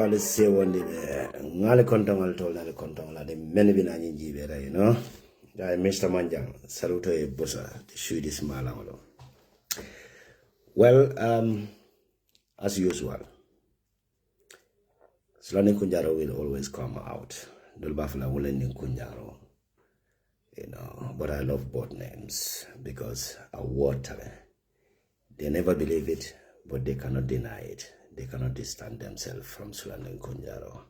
Let's say one day, ngale kontong al tol nale kontong la de many bina nyinji bera, you know. I Mr. Manjang, saluto e bossa, the Swedish malangolo. Well, as usual, Sulani Kunjaro will always come out. Dulbafla Wulending Kunjaro, you know. But I love both names because a water. They never believe it, but they cannot deny it. They cannot distance themselves from Sulanding Kunjaro.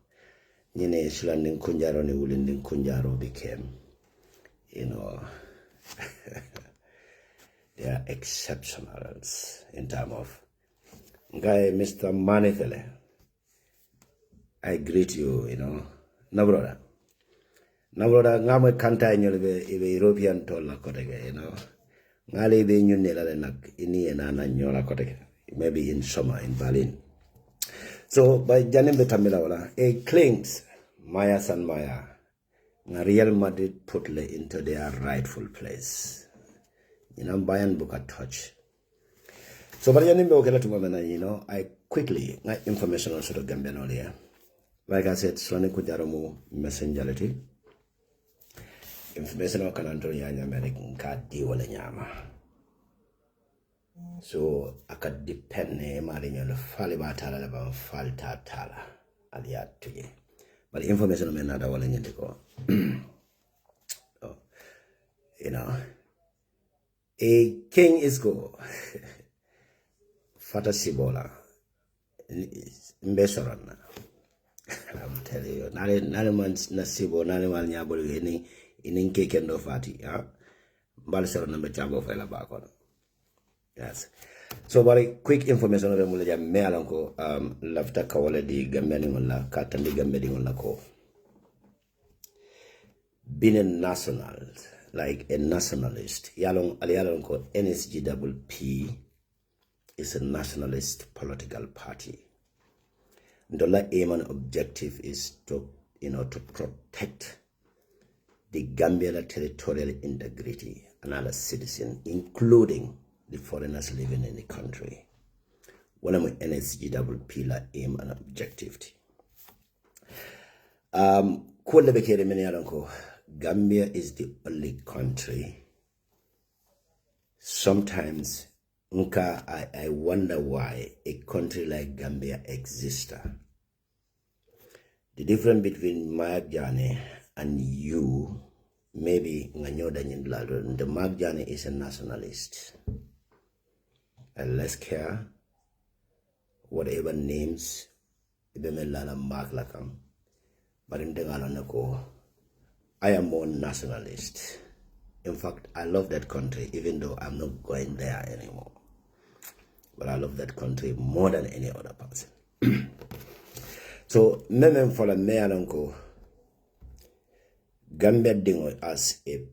Nine Sulanding Kunjaro ni Wulending Kunjaro became, you know, they are exceptionals in terms of guy, Mr. Manifele. I greet you, you know. No brother. No brother, ngame kanta ibe European tola kotege, you know. Ngale ibe nyunela nak ini enana nyola kotege. Maybe in summer in Berlin. So by Janim Betamila wala, it claims Maya San Maya. Real Madrid put le into their rightful place. You know, Bayern book a touch. So by Janim Betamila, you know, I quickly got information on sort of Gambia earlier. Like I said, Slani Kujaromu messengerity. Information on Canantoria American card deal nyama. So I could depend on the Falibatala about Falta Tala Aliat to you. But information on another one in the go. You know, a king is go. Fata Sibola Mbesorana. I'm telling you, Naliman Nasibo, Naliman Yaboli, in cake and no fatty, Balsar number Chambo fell back on. Yes. So, very quick information on the Mulaja Melanco, Lafta Kawale di Gambeningola, Katan di Gambeningola ko. Being a national, like a nationalist, Yalong Alialonko NSGWP is a nationalist political party. The aim and objective is to, you know, to protect the Gambian territorial integrity and other citizens, including the foreigners living in the country. One of my NSGWP la aim and objective. Gambia is the only country. Sometimes I wonder why a country like Gambia exists. The difference between Magyane and you, maybe the Magyane is a nationalist. And less care, whatever names, but in the I am more nationalist. In fact, I love that country, even though I'm not going there anymore. But I love that country more than any other person. So, memem for the Mealanko, Gambia dingo as a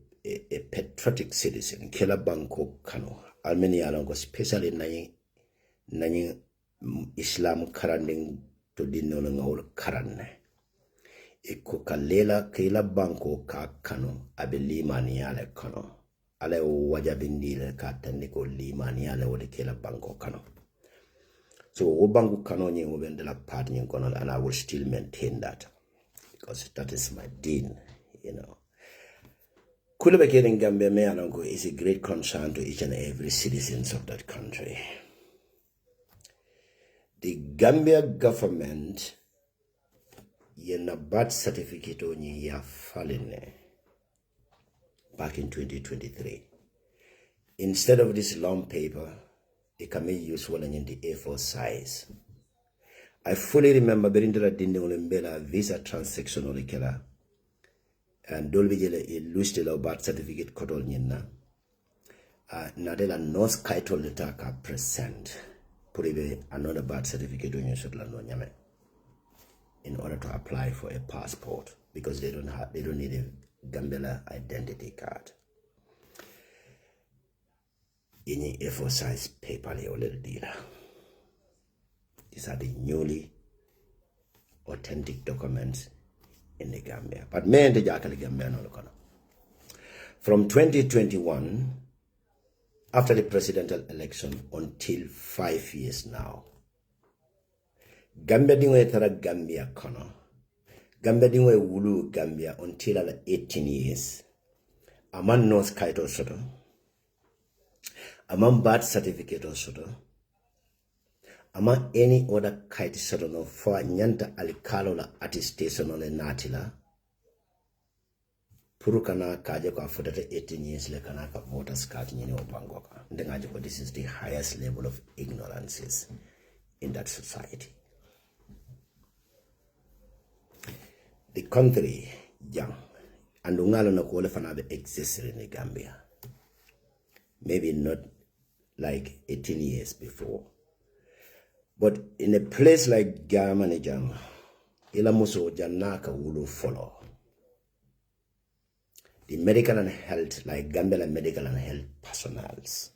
patriotic citizen, Kela Banko Kano, Armenia Lanko, especially Nani Islam Karanding to Dinonangol Karane. Eko Kalela Kela Banko Ka Kano, Abilima Niale Kano. Ale wajabindile katandiko limaniale wode kela banko kano. So obangu kano nye ubendela part nye kono, and I will still maintain that because that is my dean, you know. Kulebeke in Gambia Meanongo is a great concern to each and every citizens of that country. The Gambia government yena birth certificate onye ya faline. Back in 2023. Instead of this long paper, it can be used well in the A4 size. I fully remember Berindra Dinde Olembela visa transaction olikela and Dolbijele illustrated birth certificate kotol nyina. Nadela no skyto letter ka present. Puribe another birth certificate on your Shetland nyame in order to apply for a passport because they don't need a Gambia identity card. In a A4 size paper, little dealer. These are the newly authentic documents in the Gambia. But men the Gambia no. From 2021, after the presidential election until 5 years now, Gambia dingwe tara Gambia kono. Gambia dingwe wulu Gambia until ala 18 years. Aman North Kite or Soto. Aman birth certificate or Soto. Aman any other kite Soto no for nyanta alikalo la attestation on the natila. Purukana kaje kwa fudate 18 years le kanaka voters card nyini opangoka. Ndengaje kwa this is the highest level of ignorances in that society. The country young and ungalo na kuole fanabe existed in the Gambia. Maybe not like 18 years before. But in a place like Germany jang, ila muso janaka wulu follow. The medical and health, like Gambia medical and health personnels.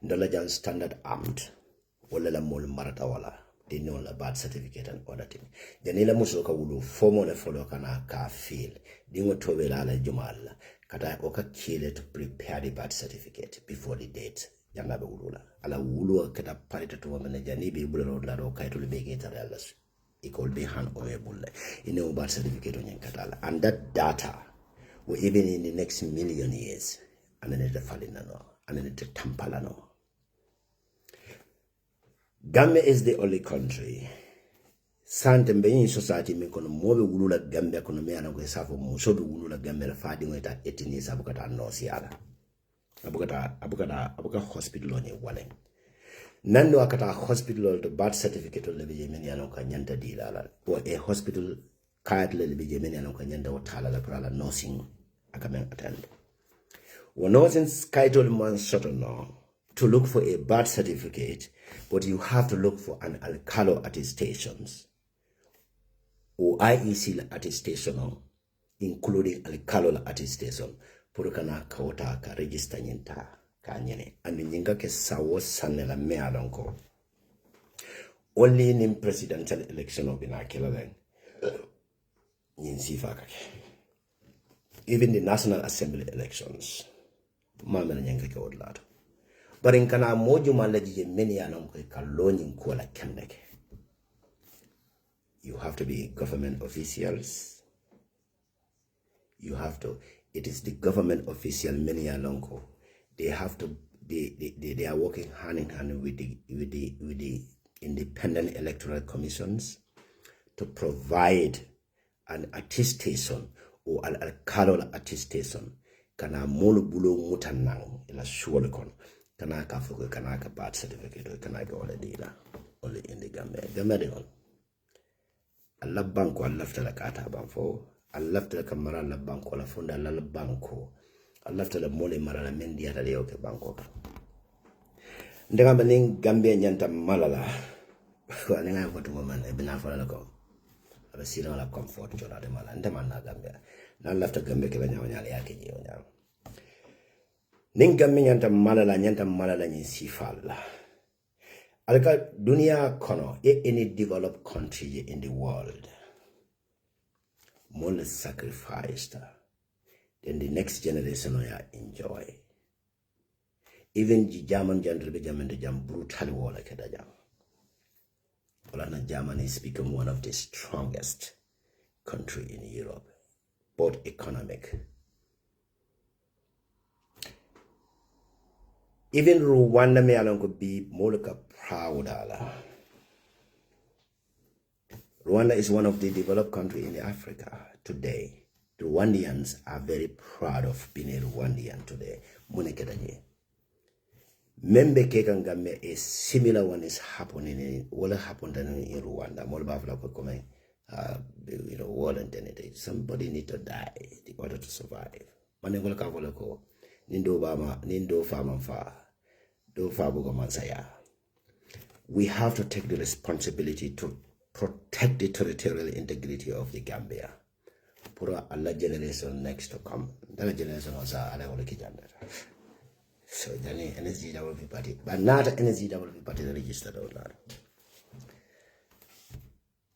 Ndolajan standard armed, wala la mol marata wala. They know the birth certificate and other things. Janila musoka wulu formal le follow kana ka feel. Dingo tobe la jumala. Kata oka kile to prepare the birth certificate before the date. Janga be wulula. Ala wulu kata parita to woman jani be bulo la do kai to le bege tarelas. It could be hand over bulle. You know birth certificate on katala. And that data will even in the next million years. And then it falling no. And then it tampala no. Gambia is the only country. Sante mbenyi society me kono mobe wulula Gambia kono me ana ko safo mo sobe wulula Gambia la fadi ngeta etini sabukata no siala. Abuka hospital on ye wale. Nando akata hospital to birth certificate le beje men yana ko nyanta dilala. Or a hospital card le beje men yana ko nyanta wotala la prala nursing akamen attend. Wo nursing kaitol man soto no to look for a birth certificate, but you have to look for an alcalo attestations or IEC attestation, including alcalo attestation, purukana kaota ka register nyenta kanyene and nyinga ke sawo sanela me alonko. Only in presidential election of binakela then nyinsifa kake. Even the National Assembly elections, mama nyinga ke odlato. But in kana moju malaji many anam ko kaloni kola kendeke. You have to be government officials. You have to. It is the government official many alonko. They have to. They are working hand in hand with the independent electoral commissions to provide an attestation or an alcalal attestation. Kana molu bulo mutanang ila shuole kono. Kanaka fuku kanaka birth certificate kanaka ole dila only in the Gambia. Gambia de on. Allah banko Allah ftala kata banfo. Allah ftala kamara Allah banko Allah funda Allah banko. Allah ftala mole mara la mendi ata leo ke banko. Ndega baning Gambia nyanta malala. Ko nga ko to man e bina fala la ko. Aba sino la comfort jola de mala ndema na Gambia. Na Allah ftala Gambia ke banya nyala yake nyi nyala. Ninga nyanta malala ni sifala. Alka dunia kono any developed country in the world more sacrificed then the next generation will enjoy. Even the German the jam brutal war like that jam. Germany is become one of the strongest country in Europe, both economic. Even Rwanda me along could be more like a proud. Rwanda is one of the developed countries in Africa today. The Rwandians are very proud of being a Rwandian today. Membe Kekangame, a similar one is happening in what happened in Rwanda. War and identity. Somebody need to die in order to survive. Nindo Famanfa. We have to take the responsibility to protect the territorial integrity of the Gambia. For Allah generation next to come. That generation also so then NSGWP party, but not NSGWP party registered or not.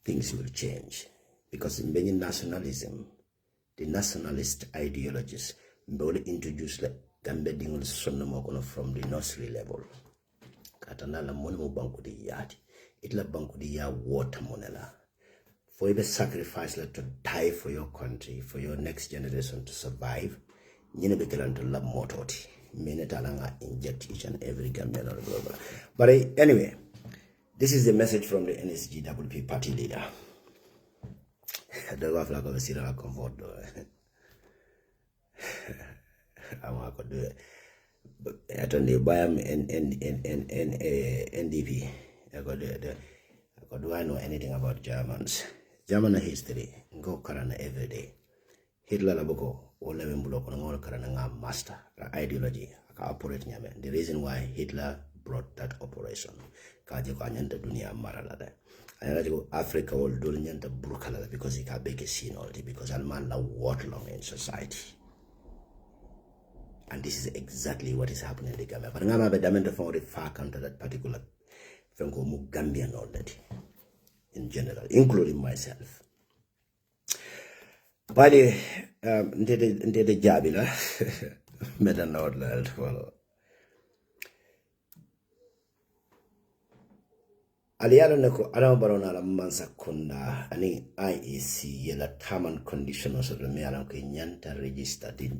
Things will change because in many nationalism, the nationalist ideologies will introduce Gambia from the nursery level. Katanala monimo banko di yati. itla banku di ya water monela. For you sacrifice to die for your country, for your next generation to survive, you never get to love mototi. Minetalanga inject each and every Gambian or global. But anyway, this is the message from the NSGWP party leader. I don't know if I'm going to see that comfort though. I want to do it. But I don't know why I'm NDP. Do I know anything about Germans? German history, go karana every day. Hitler laboko, or leven block on all karana master, ideology, operate nyame. The reason why Hitler brought that operation, Kajiko Anyanta Dunia Maralada. I go Africa all doing the Brukala because he can make a scene already because Alman la what long in society. And this is exactly what is happening in the Gambia. But I'm a diamond for the far counter that particular Franco Gambian already. In general, including myself. By the Jabila, better not let follow. Aliado nako alam barona la mansa kunda ani IEC yela term and conditions of the mealan ko nyanta register the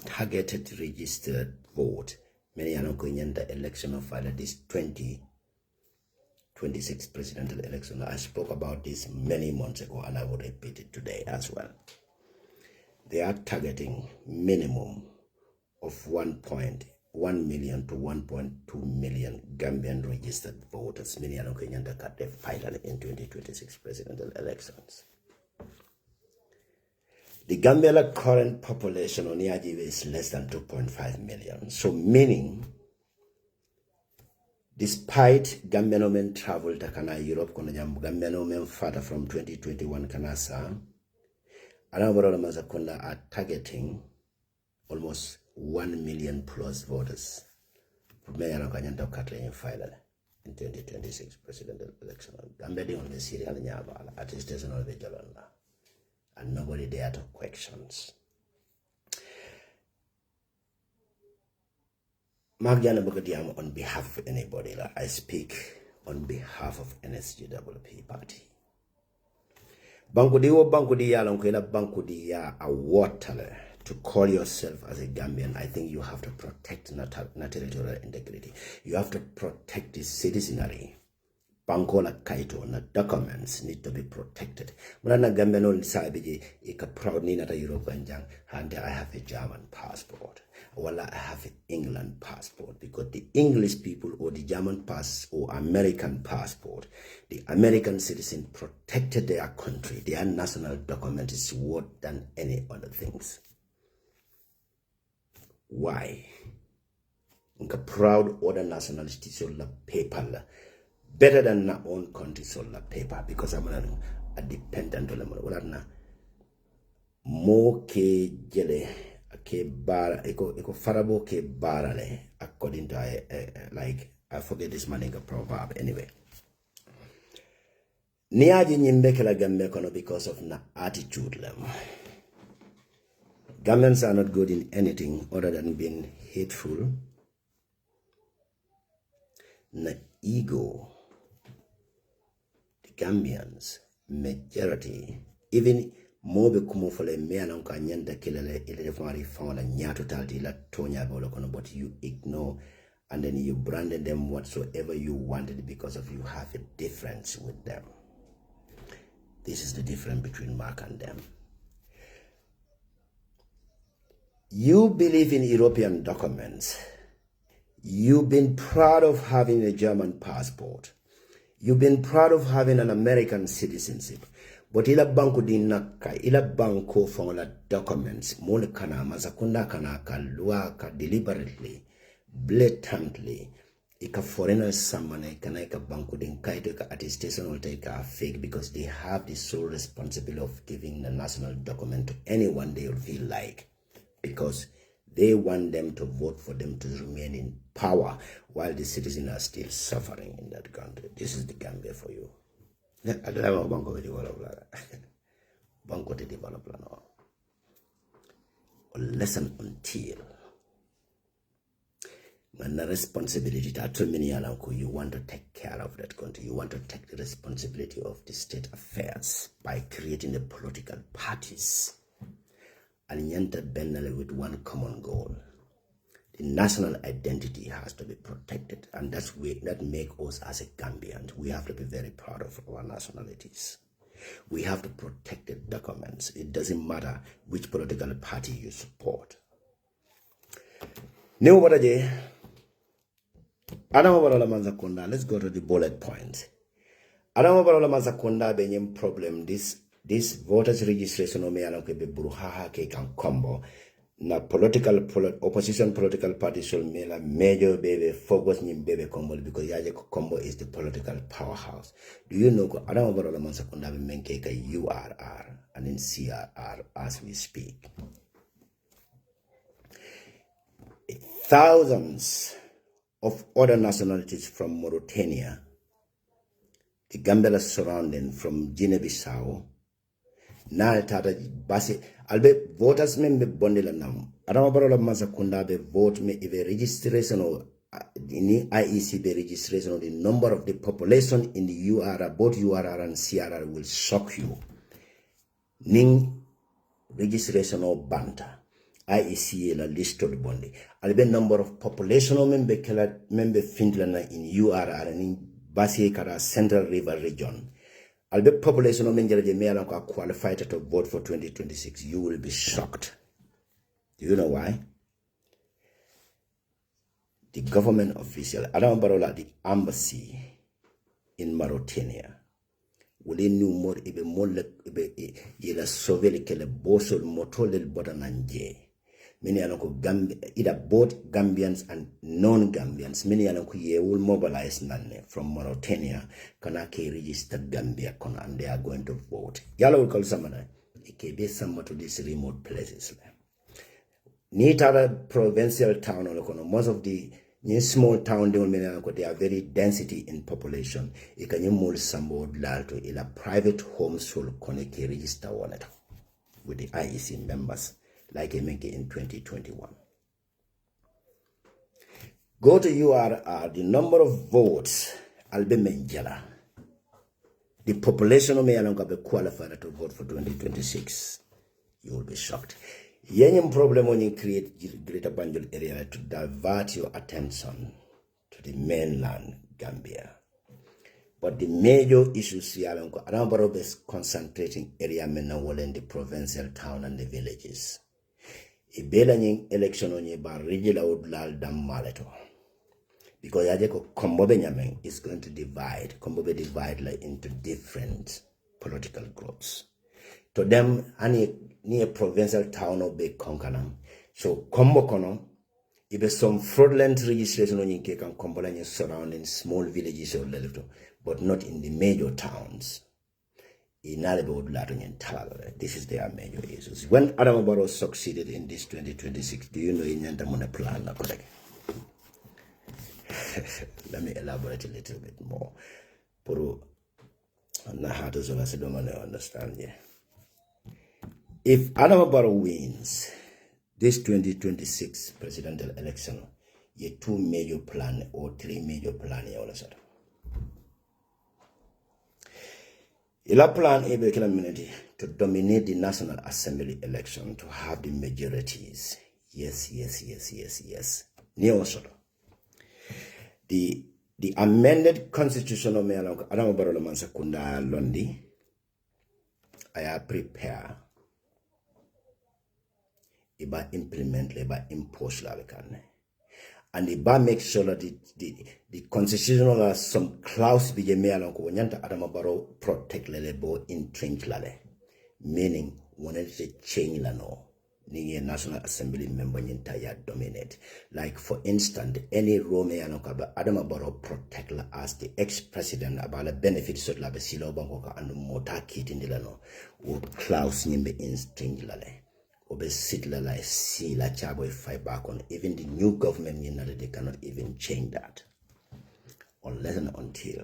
targeted registered vote many alan ko nyanta election of this 2026 presidential election. I spoke about this many months ago and I will repeat it today as well. They are targeting minimum of 1.1 million to 1.2 million Gambian registered voters, many are Kenyan that they final in 2026 presidential elections. The Gambia current population on Yajive is less than 2.5 million. So meaning, despite Gambian men travel to Kana Europe, Gambian men further from 2021 Kanasa, Anabara Mazakunda are targeting almost 1 million plus voters. Mayor of Kanyanta Catherine final in 2026 presidential election. I'm betting on the Syrian Nyaba at the station of the Jalanda. And nobody dare to questions. Margiana Bogadiam on behalf of anybody. I speak on behalf of NSGWP party. Bankudia Lonquela Bankudia a water. To call yourself as a Gambian, I think you have to protect territorial integrity. You have to protect the citizenry. Bankola Kaito, documents need to be protected. Mulana Gambian only sabi ika proud ni nata European jang, and I have a German passport. Well, I have an England passport because the English people or the German pass or American passport, the American citizen protected their country. Their national document is worth than any other things. Why? Nka proud other nationalities on the paper better than our own countries on the paper because I'm a dependent on them. More ke jele ke bar eko farabo ke barale according to like I forget this man proverb anyway. Niaji nyimbeke la Gambia kono because of na attitude lem. Gambians are not good in anything other than being hateful. Na ego. The Gambians, majority, even more be kumufole meanon kanyanda kilele ilefari found a nyato talti la tonya bolokono, but you ignore and then you branded them whatsoever you wanted because of you have a difference with them. This is the difference between Mark and them. You believe in European documents. You've been proud of having a German passport. You've been proud of having an American citizenship. But ila banko di naka, ila banko fongola documents, mole kana mazakunda kana kalua ka deliberately, blatantly, ika foreigner samane kana ika banko din kaito ka attestation will take a fake because they have the sole responsibility of giving the national document to anyone they will feel like. Because they want them to vote for them to remain in power while the citizens are still suffering in that country. This is the Gambia for you. I don't have a banco to develop. Banco to develop. Or listen until And the responsibility that too many alanko, you want to take care of that country. You want to take the responsibility of the state affairs by creating the political parties. And yenter benale with one common goal. The national identity has to be protected. And that makes us as a Gambian. We have to be very proud of our nationalities. We have to protect the documents. It doesn't matter which political party you support. Let's go to the bullet points. Adama Barola Mazakunda benyem problem this voters registration o me alonke be buruhaha ke kan combo na opposition political party shall mela major baby focus nyim baby combo because yaje combo is the political powerhouse. Do you know Adama Barola Mazakunda be menke ka URR and in CRR as we speak. Thousands of other nationalities from Mauritania, the Gambia surrounding, from Guinea-Bissau, na tata basi albe voters membe bondela nam adama barola Mazakunda be vote me if a registration or in IEC be registration of the number of the population in the URR, both URR and CRR will shock you. Ning registration of banta IEC la list of bondi albe number of population member kala member Finland in URR and in Basi Kara Central River region. Albe population of Menjalaje Mealanko are qualified to vote for 2026. You will be shocked. Do you know why? The government official, Adam Barola, the embassy in Mauritania, will new more ibe molle ibe yela soveli kele bosol motolel bodananje. Many anoko Gambia, either both Gambians and non-Gambians. Many anoko ye will mobilize nane from Mauritania. Kanake register Gambia kona and they are going to vote. Yala will call someone. It can be somewhat to these remote places. Nitara provincial town or most of the small town they are very density in population. It can you move some lalto in a private homes will connect register one with the IEC members. Like I make it in 2021. Go to URR, the number of votes, Albe Menjala. The population of Mayalanga be qualified to vote for 2026. You will be shocked. Yenyam problem when you create Greater Banjul area to divert your attention to the mainland Gambia. But the major issues here are is concentrating area in the provincial town and the villages. Ibela election on ba regular lal dam maleto because yajeko kombobe nyameng is going to divide like into different political groups. To them any near provincial town of be konkanam so kombo kono ibe some fraudulent registration on yinke kan kombola surrounding small villages or lelito but not in the major towns. This is their major issues. When Adam Barrow succeeded in this 2026, do you know in the plan? Let me elaborate a little bit more. Understand. If Adam Barrow wins this 2026 presidential election, you two major plan or three major plan Il a plan to dominate the National Assembly election to have the majorities. Yes. The amended constitution of Adam Barola Mazakunda Londi, I prepare iba implement iba impose la and the bar makes sure that the constitutional has some clause be along nyanta Adama Barrow protect lelebo in trench lale, meaning when it's a change la no ni National Assembly member nyanta dominate. Like for instance, any role me along Adama Barrow protect la as the ex-president about the benefits of la besilo bangoka and mota kit in the lano or clause nyimbe in trench lale. See la chabo fight back on even the new government they cannot even change that unless and until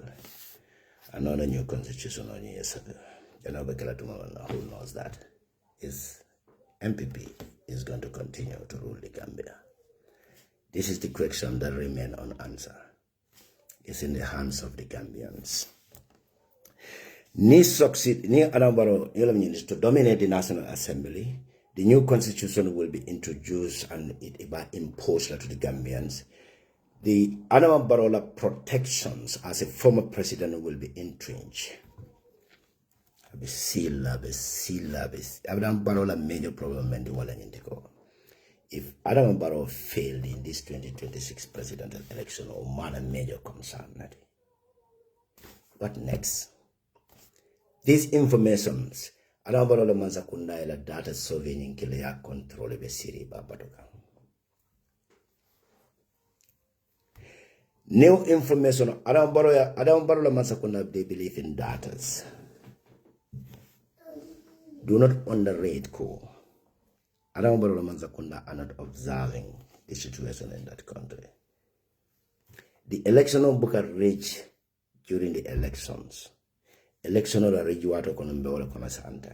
another new constitution on yesterday. Who knows that is MPP is going to continue to rule the Gambia. This is the question that remains unanswered. It's in the hands of the Gambians. Ni Adam Barrow to dominate the National Assembly. The new constitution will be introduced and it will impose to the Gambians. The Adam Barrow protections as a former president will be entrenched. Adam Barrow major problem in the world. If Adam Barrow failed in this 2026 presidential election, or man a major concern. What next? These informations, Adam Barrow Manzakunda ila data sovereign kile control be siri babadoka. New information, Adam Barrow Manzakunda, they believe in data. Do not underrate ko. Adam Barrow Manzakunda are not observing the situation in that country. The election of Bukar reached during the elections. Election of Rejuato Konombeola Komasante.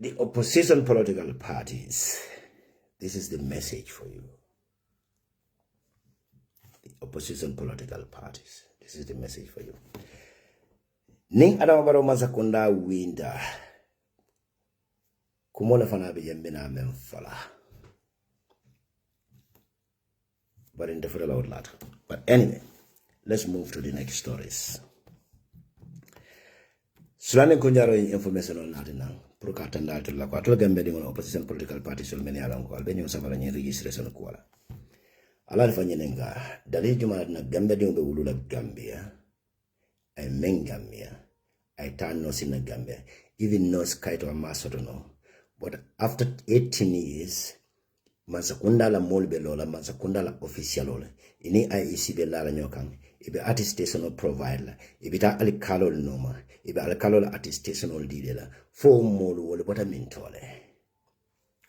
The opposition political parties, this is the message for you. The opposition political parties, this is the message for you. Ning Adam Barrow Manzakunda winda. Kumona fana bijembina memfala. But in the federal outlet. But anyway, let's move to the next stories. Sulani kunjaro information on Nadina. Prokatanda to la Quato Gambia on opposition political parties will many along Albania Savani registration Kuala. Alan Fanyenga, Dali Juma na Gambia de Ulula Gambia. I mean Gambia. I turn no sin Gambia. Even no sky to a masodono. But after 18 years, Mansakunda la molbe lola, Mansakunda la official lola. Ini IEC be la nyokang. Ibe attestation provider. Ibe ta alikalo noma. Ibe alikalo la attestation didela. Fo molu wole bota mintole.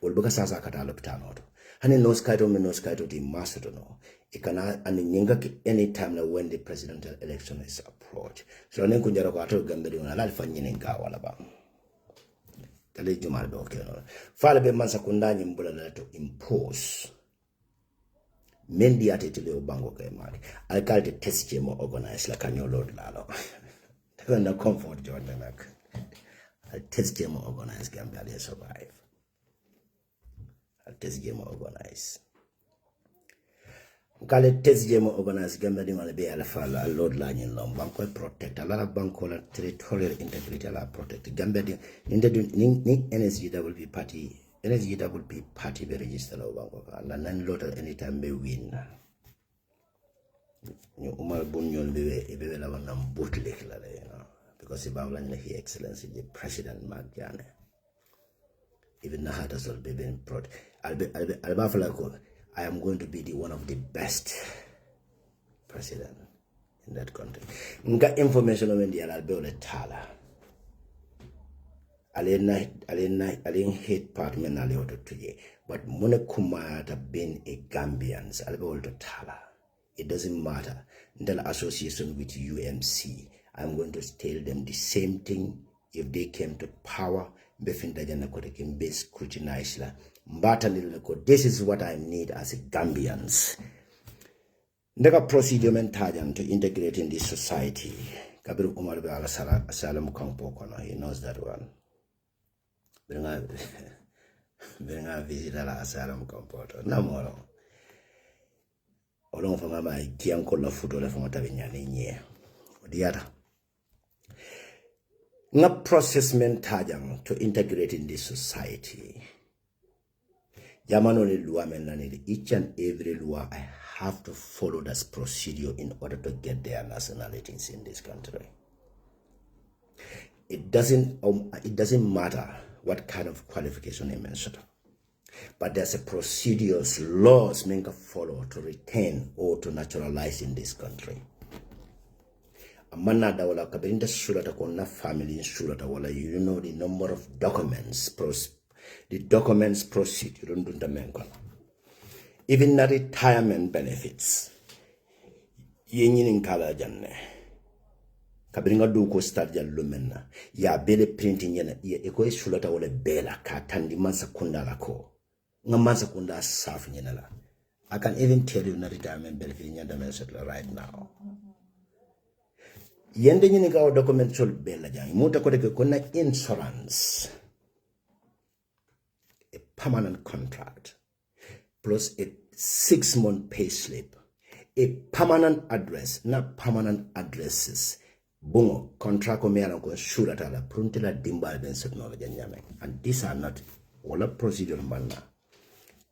Wole boka sasa kata lopitano. Hani no sky to me no sky to the masodono. Ikana and nyinga anytime when the presidential election is approached. So I kunjara ko ato Gambia on ala fanyenga wala ba. Tale jumal be okay no. Fala be Mansakunda nyimbula to impose. Mendi atitile ubango kay mali. I call the test game organized like an lord lalo. They no comfort John like. A test game organized Gambia they survive. A test game organized. Kale test game organized Gambia they want to be a lord line in long banko protect a lot of banko territorial integrity la protect Gambia in the NSGWP party party be registered banko and then lot anytime be win you umar bunyon be la wanam bootleg la because ibawla His Excellency the President Magyane even na hata sol be ben prot albafala I am going to be one of the best president in that country. Nga information on the Albeole Tala. Alien hate part men alioto today. But Mone Kumata being a Gambians, Albeole Tala. It doesn't matter. Until association with UMC, I'm going to tell them the same thing if they came to power. Scrutinize la. This is what I need as a Gambians. Ndeka procedure mentajam to integrate in this society. Kabiru Umar be ala salam kampo kono. He knows that one. Bringa visit ala salam kampo. Namoro. Olong fanga mai kianko la futo la fanga tabinyani nye. Odiata. Nga process mentajam to integrate in this society. Yamanoli law menanili, each and every law I have to follow this procedure in order to get their nationalities in this country. It doesn't matter what kind of qualification they mentioned, but there's a procedures laws men can follow to retain or to naturalize in this country. Amana dawala kabinda surata kona family surata wala you know the number of documents the documents procedure even the retirement benefits. Yin kala janne. kabiringa do ko start ya lumena ya bele printing yana ya eko sulata wala bela ka tandi man sekunda la ko nga man sekunda saf nyana la. I can even tell you na retirement benefit nyanda men settle right now. Yende nyini ka document sol bela jang muta ko de ko na insurance, a permanent contract plus a 6-month pay slip, a permanent address, not permanent addresses. Bungo contract ko meana ko surata la pruntila dimbal ben technology nyame, and these are not wala procedure manna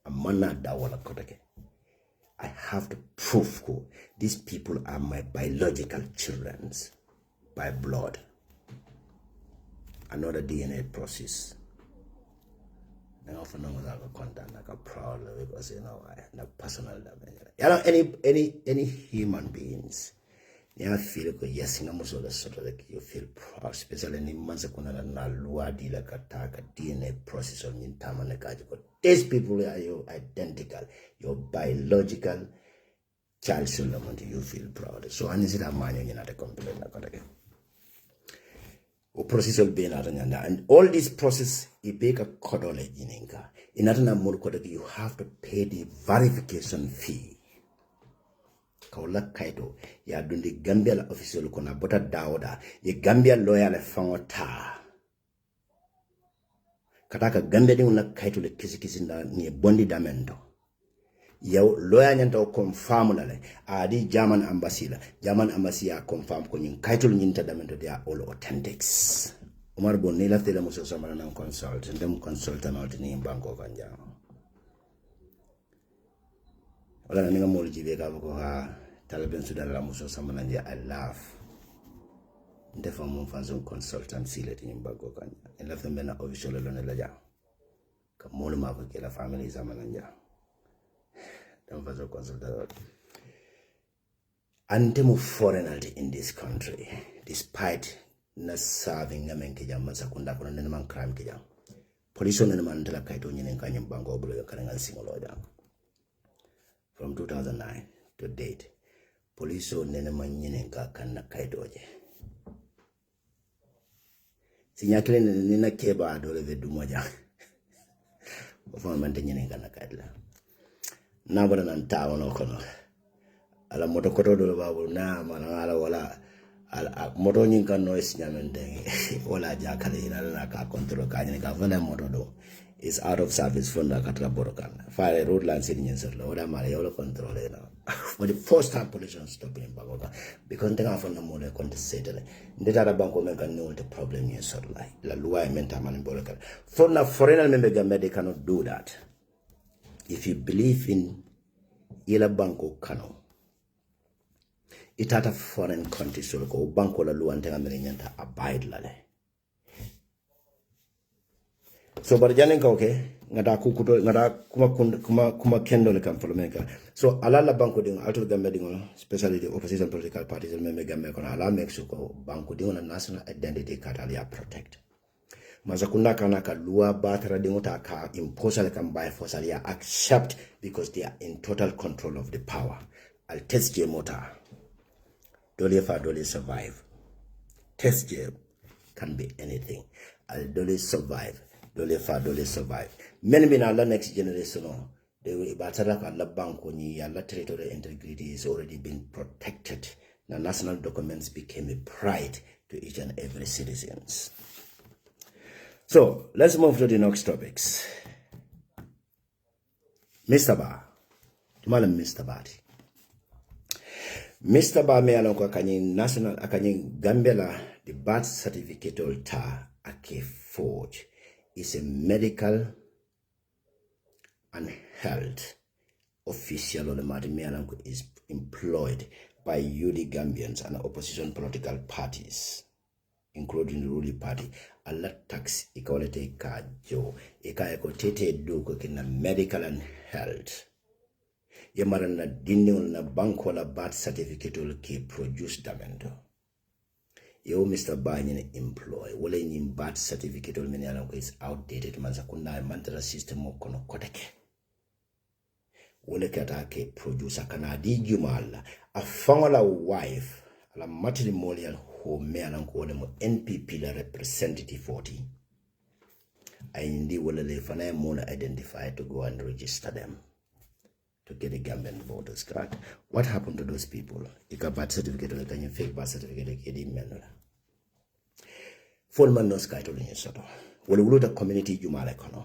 amana da wala kotake. I have to prove who these people are my biological children by blood. Another DNA process. I often know that I content like a proud because I have personal damage. Any human beings. I feel yes, you feel proud, especially in Manzakuna na luadi like attack DNA process on in Tamanakaji. These people are you identical, your biological child solomon, you feel proud. So I need that man in the complaint like o process will be and all this process you pay a codole jininga. In another more you have to pay the verification fee. Kaula kaito ya dundi Gambia la official kona bota dauda ye Gambia lawyer le fangota kataka Gambia di una kaito le kisi na ni bondi damendo ya lawyer nyanta o confirm na le adi German embassy ya confirm ko nyin kaito nyinta damendo they are all authentics. Umar bon ni lafte la muso samana na consult ndem consultant out ni banko kanja wala na nga mol jibe ka ko ha Taliban Sudan la muso samananja I laugh. Ndefa mo fanzo consultant sile tin bago kanya. En la femena official lo ne la ja. Ka mol ma ko ke la family samananja. Dem fanzo consultant. Antemo foreigner in this country despite not serving ngamen ke jam sakunda ko ne man crime ke jam. Police on ne man tala kaito nyinen kanyam bango bulo ka ngal singolo jam. From 2009 to date. Police on nene manyine ka kanna kaidoje. Sinyakile nina keba dole vedu moja. Ofan mante nyine kanna kaidla. Nabara nan tawo no kono. Ala moto koto dole babu na mana ala wala ala moto nyin kan noise nyamente wala jakale ina na ka control ka nyine ka vana moto do is out of service funda katra borokan. Fire road line sitting in sirlo wala mala yolo control ina. For the first time police stopping in Bagoga because they are from the mole contested. The data bank will make a know the problem is sort of like la loi mental man in Boloka. For the foreigner member Gambia, they cannot do that. If you believe in Ila Banco Kano, it had a foreign country so go Banco la Luan Tengamenta abide lale. So but Janin okay. Ngada kukuto ngada kuma kendo le kam folomeka so alala banko ding alto Gambia ding especially the opposition political parties and member Gambia kono ala Mexico banko ding na national identity card ala protect mazakunda kana ka lua batara ding ta ka impose le kam by force ala accept because they are in total control of the power. I'll test your motor dole fa dole survive test your can be anything. I'll dole survive dole fa dole survive. Many in our next generation, they will batara la bank when your territorial integrity is already been protected. The national documents became a pride to each and every citizens. So let's move to the next topics. Mr. Ba, Malam Mr. Bati. Mr. Ba me along kanyin national akanyin Gambia the birth certificate ta ake forge is a medical and health official on the Matimialanko is employed by UD Gambians and opposition political parties, including the ruling party. A lot tax equality kajo eka ekotete do kina medical and health. Yamarana dino na bank wala birth certificate will keep produce damendo. Yo Mr. Banyan employ wala in birth certificate will menialanko is outdated manzakuna mantra system of kono koteke. Wole katake producer kana di jumala a famala wife ala matrimonial ko meanan ko le mo NPP la representative 40 I indi wala le fana mo identify to go and register them to get the Gambian voters card. What happened to those people? Ika birth certificate or can you fake birth certificate kedi menula. Full man no sky to the soto. Wala wulu the community jumale kono.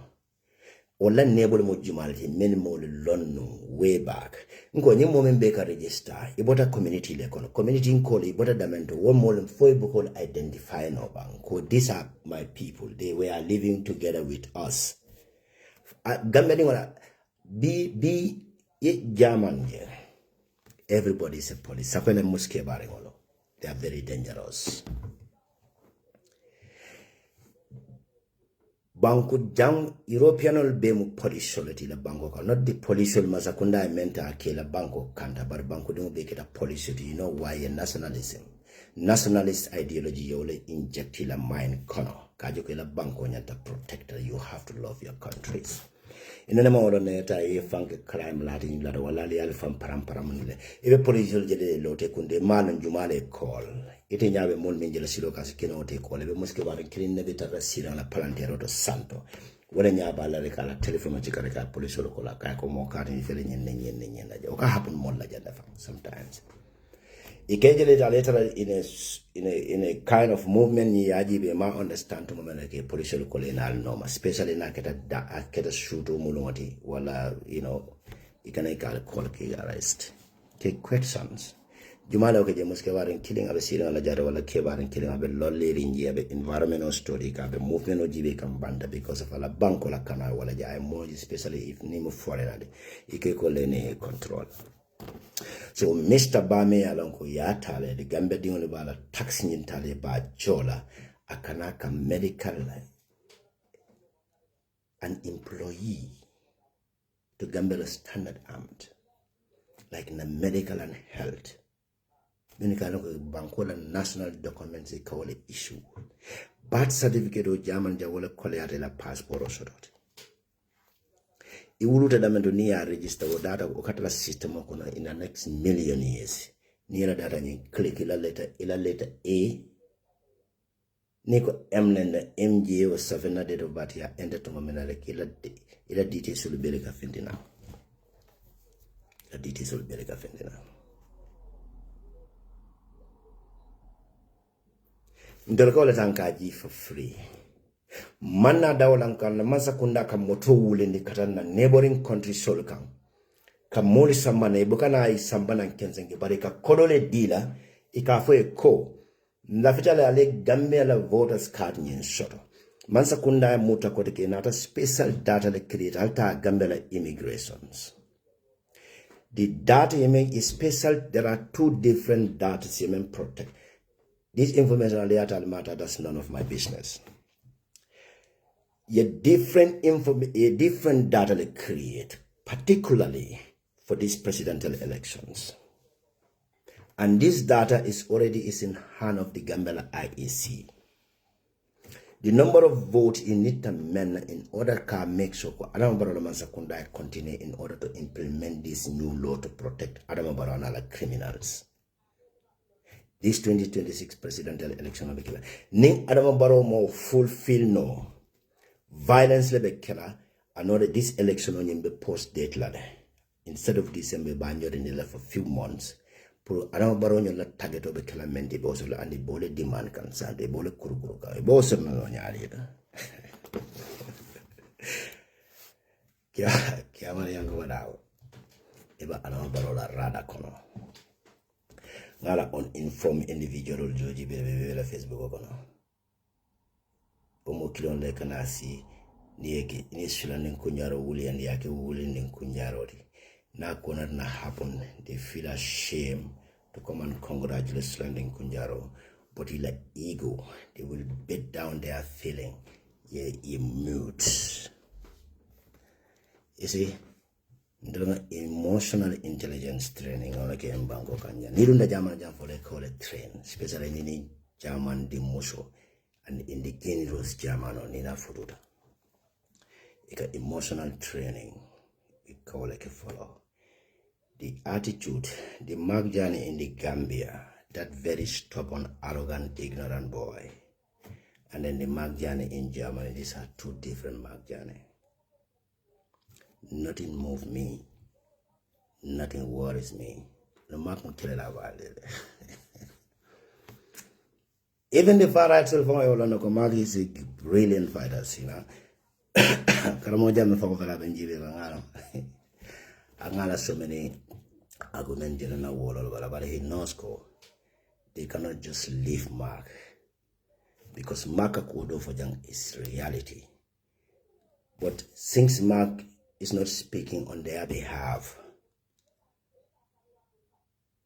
Wala neighbor mo jumality men mo lonno way back. Nko nyi mo membe ka register. Ibota community le kono. Community nko le ibota damento. One mo lem foi bukol identify no bang. Ko these are my people. They were living together with us. Gambia ni wala be German here. Everybody is a police. Sakwele muske baringolo. They are very dangerous. Banku jang European bemu police solati la banko ka not the police masakunda menta akela banko kanta but banku demu be kita police. You know why? Nationalism. Nationalist ideology yole inject la mind kono. Kajo ke la banko nyata protector. You have to love your countries. Inana ma wala neta e fang crime lati la wala li al fam param nile e police jede lote kunde manan jumale call ite nyaabe mon min jela silo kas kino te call be muske bare kirin ne bita rasira la palantero do santo wala nyaaba la re kala telephone ci kare ka police ko la ka ko mo ka ni fele nyen na o ka happen mon la jada fam sometimes ikejele later in a kind of movement ni ajibe ma understand to moment ke police ko le na no especially na keta shoot mulongoti wala ikana ka call ke arrest ke questions jumala ke jemus ke waren killing abe sira la jara wala ke waren killing abe lolle rinji abe environmental story ka abe movement o jibe kam banda because of la banko la kana wala jaay mo especially if ni mo foreigner ike ko le ne control. So Mr. Bame alonko ya tale the Gambia dingo le bala tax nyin tale ba jola akanaka medical an employee to Gambia Standard Armed like in the medical and health. Then bankola national documents they call it issue. Birth certificate o German jawole kole la passport o sodot. Iwuluta damendo ni ya register o data o katala system o kono in the next million years. Ni la data ni click ila letter A. Niko M MJ o 7 date of birth ya enter to momena like ila details will be like findina. The details will be like findina. Ndolko le tankaji for free. Manna dawalankan na masakunda ka moto wule ni katana neighboring country solkan ka moli sambana ibukana isambana nkenzenge barika kodole dila ikafwe ko ndafitale ale Gambia la voters card nyin soto mansakunda muta kote ke nata special data le create alta Gambia la immigrations. The data is special. There are two different data you protect. This information on the matter, that's none of my business. A different data they create, particularly for these presidential elections. And this data is in hand of the Gambia IEC. The number of votes in it men in order to make sure Adama continue in order to implement this new law to protect Adama Barrow criminals. This 2026 presidential election of killer. Ning Adama Barrow more fulfill no violence lebe killer. Another this election on be post date lade. Instead of December banjo in the for few months. Pour Adama Barrow la target of killer men the boss and the bole demand concern the bole kurukuruka. Boss no nyari. Kia mani yangu wadao. Eba Adama Barrow la rada kono. Ngala uninformed individual joji bebe la Facebook kono. Omo kilon le kanasi ni shila ninkunyaro wuli and yake wuli ninkunyaro di. Na kona na happen, they feel ashamed to come and congratulate Slanding Kunjaro, but in like ego, they will beat down their feeling. Yeah, you mute. You see, emotional intelligence training on a game banko kanya. Nirunda German jam for they call it train, especially in German di Musho and in the Generous German on Nina Furuta. Ika emotional training, we call it a follow. The attitude, the mark journey in the Gambia, that very stubborn, arrogant, ignorant boy. And then the Mark Jani in Germany, these are two different Mark Jani. Nothing moves me. Nothing worries me. No Mark Even the far right self, Mark is a brilliant fighter, you know. Karamoja me fako kala benjibe ngalo. Angala so many arguments in the world, but he knows they cannot just leave Mark. Because Mark Akudo for Jang is reality. But since Mark is not speaking on their behalf,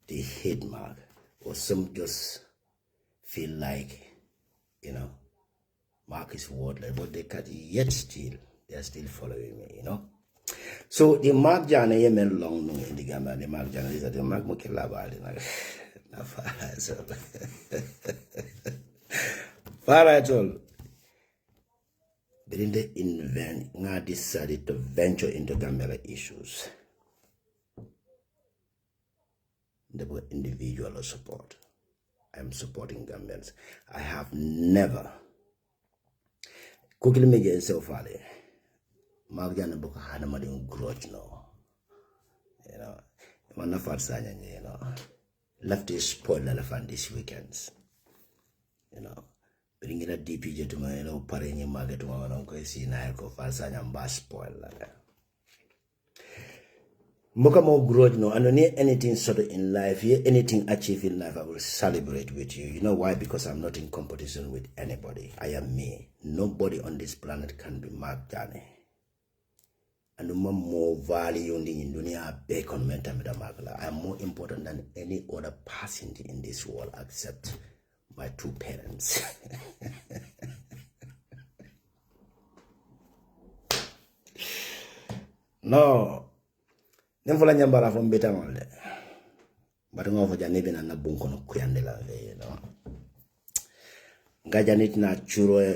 they hate Mark. Or some just feel like, you know, Mark is worthless, but they can't yet still, they are still following me, you know. So the Mark Jana yemen long in the Gambia, the Mark Jana is the Mark Mukilabali. Far at all. But in the event, I decided to venture into Gambia issues. There were individual support. I am supporting Gambians. I have never cooked me again so far. Mark Jana book had a grudge, no. You know, I'm not fat, you know. Left is spoiled elephant this weekends. You know, bringing a DPJ to my, you know, parring market to my uncle, see, Naiko, Falsanya, and Bass spoil. Moka more grudge, no, and near anything sort of in life, anything achieved in life, I will celebrate with you. You know why? Because I'm not in competition with anybody. I am me. Nobody on this planet can be Mark Jani. And no more value in the dunya bacon mental medamagla. I am more important than any other person in this world except my two parents. No. Nem fola nyambara from beta mole. But ngo fo jani bina na bunko no kuyande la you know. Ngajani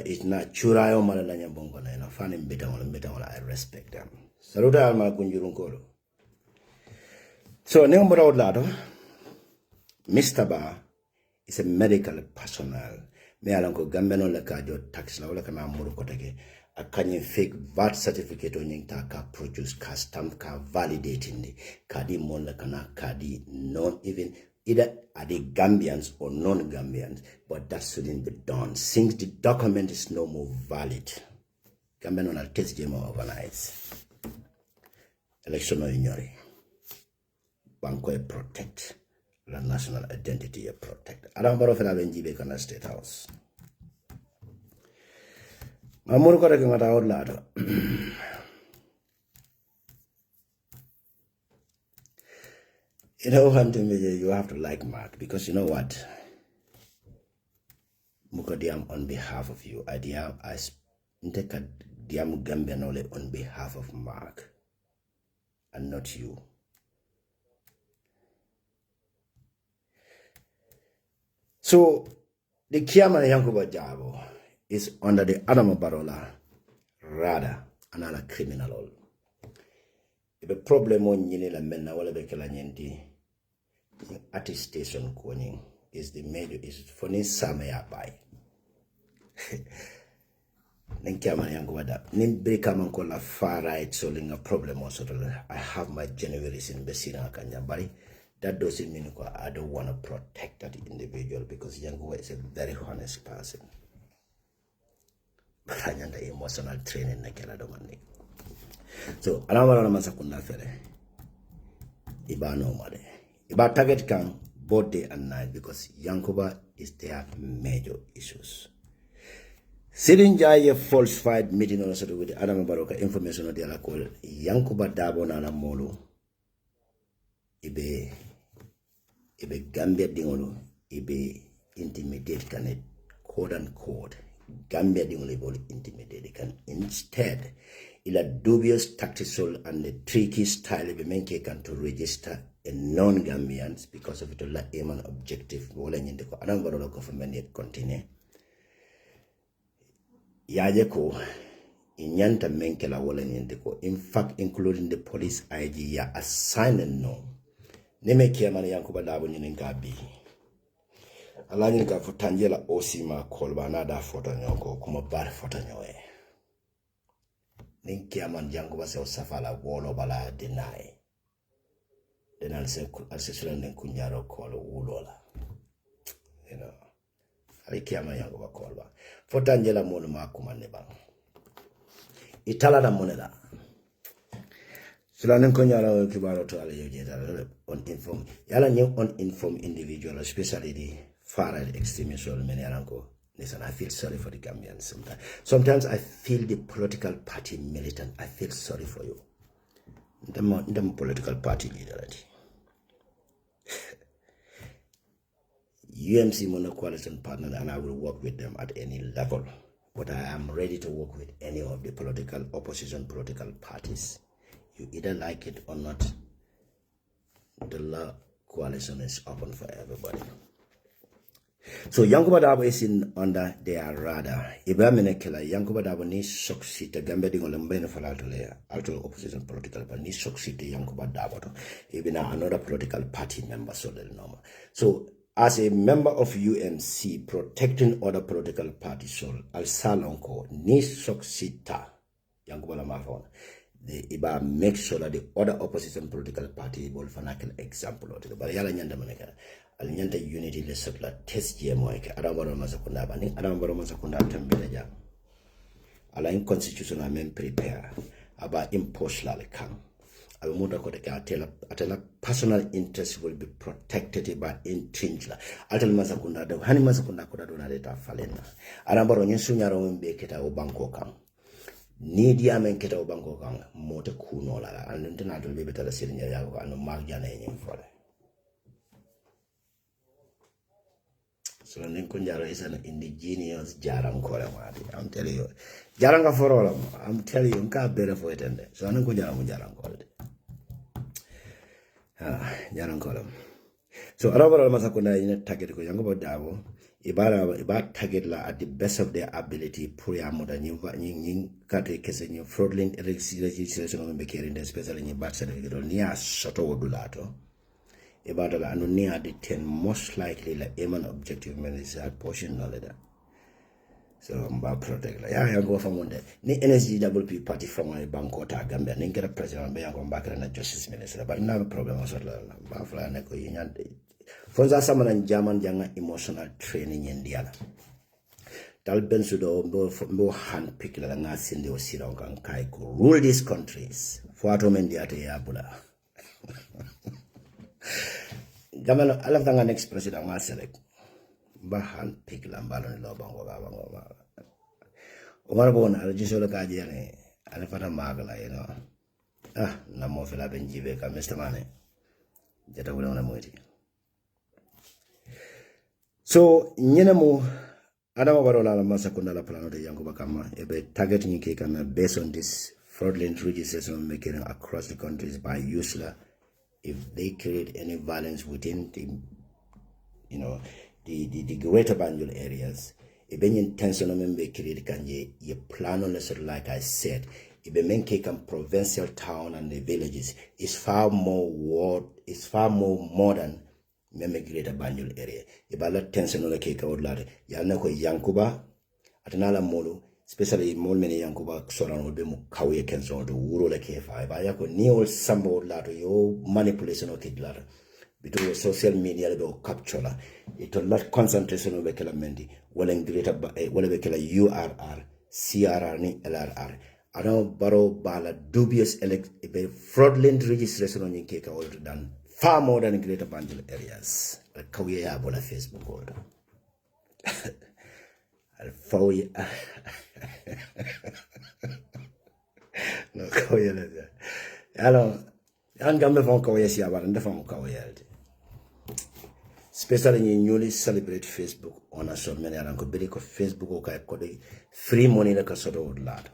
it na chura yo mala la nyambongo na ina fani beta mole I respect them. Saluda alma kunjurun kolo. So nem mbora odlado. Mr. Ba is a medical personnel. Me alanko gambeno le kajo tax la wala kana muru kotake. A kanye fake VAT certificate on yung ka produce ka stamp ka validating the kadi mon la kana kadi non even either are they Gambians or non-Gambians, but that shouldn't be done since the document is no more valid. Gambian on a test game organize. Election ignore. Banko protect. The national identity protect. Adam Barofela Benjibe kana State House. Amor ko rek ngata odlado. You know one thing, you have to like Mark because you know what? Mukadiam on behalf of you. I take a diam Gambianole on behalf of Mark and not you. So the Kiama Yankuba Jabo is under the Adama Barola radar, another criminal. If a problem on yini la menna wala bekela nyenti attestation koning is the major is for ni samaya by. Nenkiama yangu wada nimbrika manko la far right solving a problem also. I have my Januaries in Besina Kanyabari. That doesn't mean I don't want to protect that individual because Yangu is a very honest person. But I need emotional training na kila domani. So, alama na masakunda fere. Iba no made. Iba target can both day and night because Yankuba is their major issues. Sitting a falsified meeting also with Adam Baroka information on the alcohol. Yankuba Dabo Nana Molo. Ibe Gambia dingolo. Ibe intimidate can quote unquote. Gambia dingolo will intimidate can instead ila dubious tactical and the tricky style of menke can to register a non-Gambians because of it la aim and objective wala nyinde ko Adam Baroka government continue. Yaje ko inyanta menke la wala nyinde ko in fact including the police IG ya assigned no neme kiamana Yankuba Dabo nyinga bi Alani ka futangela osima kolba nada foto nyoko kuma bar foto nyoe. Ninki aman jangu base osafala wolo bala deny. Then I'll say sulan kunyaro kolo ulola. You know. Aliki aman yangu ba kolba. Futangela monu makuma nebang. Itala da moneda. Sulan kunyaro kibaro to ale yojeta uninformed. Yala new uninformed individual, especially the far-right extremists or many arango. Listen, I feel sorry for the Gambians sometimes. Sometimes I feel the political party militant. I feel sorry for you. The political party leader. UMC Mono Coalition partner, and I will work with them at any level. But I am ready to work with any of the opposition political parties. You either like it or not. The coalition is open for everybody. So Yankuba Dabo is under their radar. Ibamine Kela Yankuba Dabo ni succeed the Gambia Dingolembene Falatole, actual opposition political party ni succeed the Yankuba Dabo. Even another political party member, so they'll know. So as a member of UMC protecting other political parties, so Al Salonko ni succeed Yankuba Lamafon. The Iba make sure that the other opposition political party will fanakil example of it. But Yala Nyanda Maneka. Alinyanta unity le setla test jemo ke adambaro masakunda bani adambaro masakunda tembeja ala in constitution amen prepare about impose la le kam abe muda ko de ka atela personal interest will be protected by intrinsic atel masakunda de hani masakunda ko do na leta falena adambaro nyen sunyaro mbe keta o banko kam ni di amen keta o banko kam mote kuno la andena do be betala sirnya ya ko anu marjana nyen fole. So Ninkunjaro is an indigenous Jarang Kolamadi. I'm telling you. Jaranga for all of them. I'm telling you, I'm better for it. So Ninkunjaro Jarang Kolam. Jarang Kolam. So Arabara Masakuna in a target go Yango Davo, Ibara target la at the best of their ability, Puria Moda, New country case in your fraudulent registration of Becaring, especially in your birth certificate, near Soto Dulato. About the near the 10 most likely like aim and objective minister portion knowledge. So I'm about protect like I go from one day. The NSGWP party from my Bangkota Gambia and get a president by going back and a justice minister, but no problem also Bafla Neko Union. For that someone and German young emotional training in Indiana. Talben Sudo more hand pick like us in the Osirong and Kaiko rule these countries. For Atomendiate Abula. Gamano, I love the next president I select. Bahan pick Lambalon Lobango. One bone, I'll just look at Jenny, and if I'm Magala, you know. No more Philip and Jiveka, Mr. Money. That I will on a moody. So, Yenamo, Adamarola Masakunda Plano de Yankubakama, a targeting Kekana based on this fraudulent registration making across the countries by USLA. If they create any violence within the, you know, the greater Banjul areas, if any intentional member create can ye plan on lesser like I said, if a men can provincial town and the villages is far more modern member greater Banjul area. If I let tension cake out lad, Yanako Yankuba, Atanala Molo. Especially more many Yankuba Soran will be Kawi Kenson to Uro like K5. I have new sambo lato yo manipulation of kid ladder. Between social media or capture it will not concentration of Bekelamendi, well and greater Bekela URR, CRR, ni LRR. I don't borrow bala dubious fraudulent registration on your cake already done far more than greater bundle areas. Like Kawi Abola Facebook order. I'll follow you. No, Koya. Hello. I'm going to phone Koya, but I'm the phone Koya. Especially in newly celebrate Facebook on a short many and could be Facebook or free money like a sort of lad.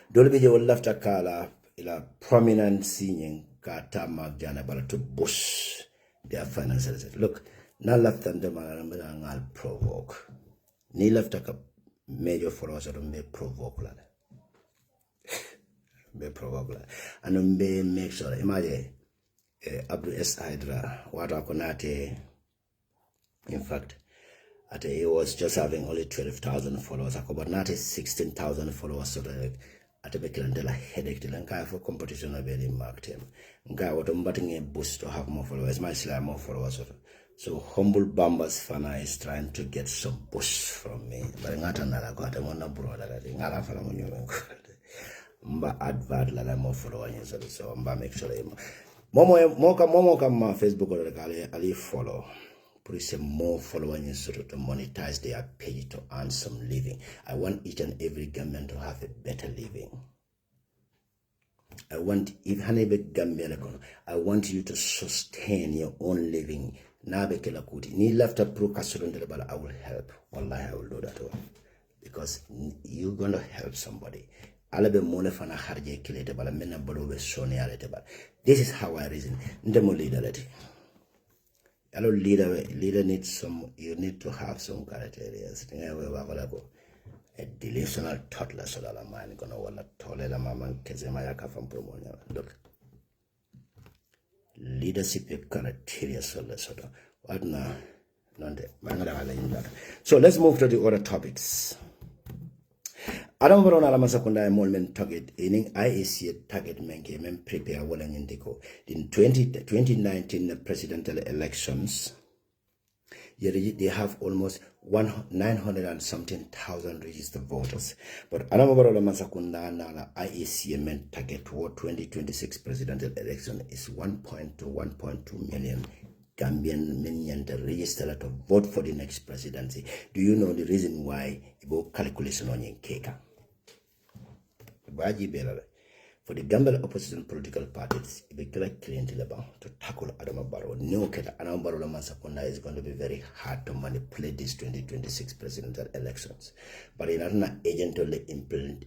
Don't be your left a color, a prominent singing Kata Magdana to boost their finances. Look, now left them and I'll provoke. Ni left a major for us to make provoke. Be provoke. And be make sure, imagine Abdul S. Hydra, Wata Konate, In fact, he was just having only 12,000 followers. But not 16,000 followers. So that at a bekilantela headache and for competition of very marked him. Guy what I'm batting a boost to have more followers. My slime more followers. So humble Bambas Fana is trying to get some boost from me. But not another got him on a brother. I think I'll have a mba advert la mo follow anye so mba make sure momo kama Facebook or ali follow put some more follow anye so to monetize their page to earn some living. I want each and every Gambian to have a better living. I want I want you to sustain your own living. Ni left a pro but I will help. Wallahi, I will do that one. Because you're gonna help somebody. This is how I reason. Leader needs some, you need to have some characteristics. A delusional toddler so that man gonna wala tolela mama kezema yaka from promonya. Look. Leadership criteria so what na so let's move to the other topics. Adam Barona Lamasakunda Molmen target in IEC target menke men prepare well and indico. In 2019 presidential elections, they have almost 900 and something thousand registered voters. But Adam Barona Masakunda Nala IEC men target toward 2026 presidential election is 1.2 1.2 million Gambian men registered to vote for the next presidency. Do you know the reason why about calculation on your cake? For the Gambian opposition political parties, it be clean to tackle Adama Barrow. No, Adama Barrow Masakunda is going to be very hard to manipulate these 2026 presidential elections. But in an agent to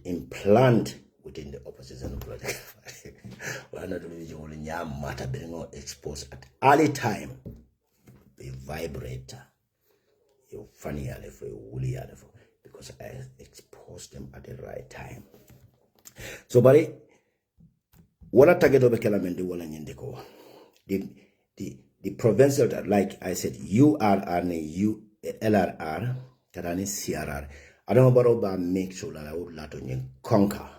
implant within the opposition political party, we're not really matter being exposed at early time. Be vibrator, you funny for you woolly because I exposed them at the right time. So, buddy, what I target over Kelamende Walla Nyendeko, the provincial, like I said, URR and LRR, Tarani CRR, I don't know about make sure that I would let on conquer.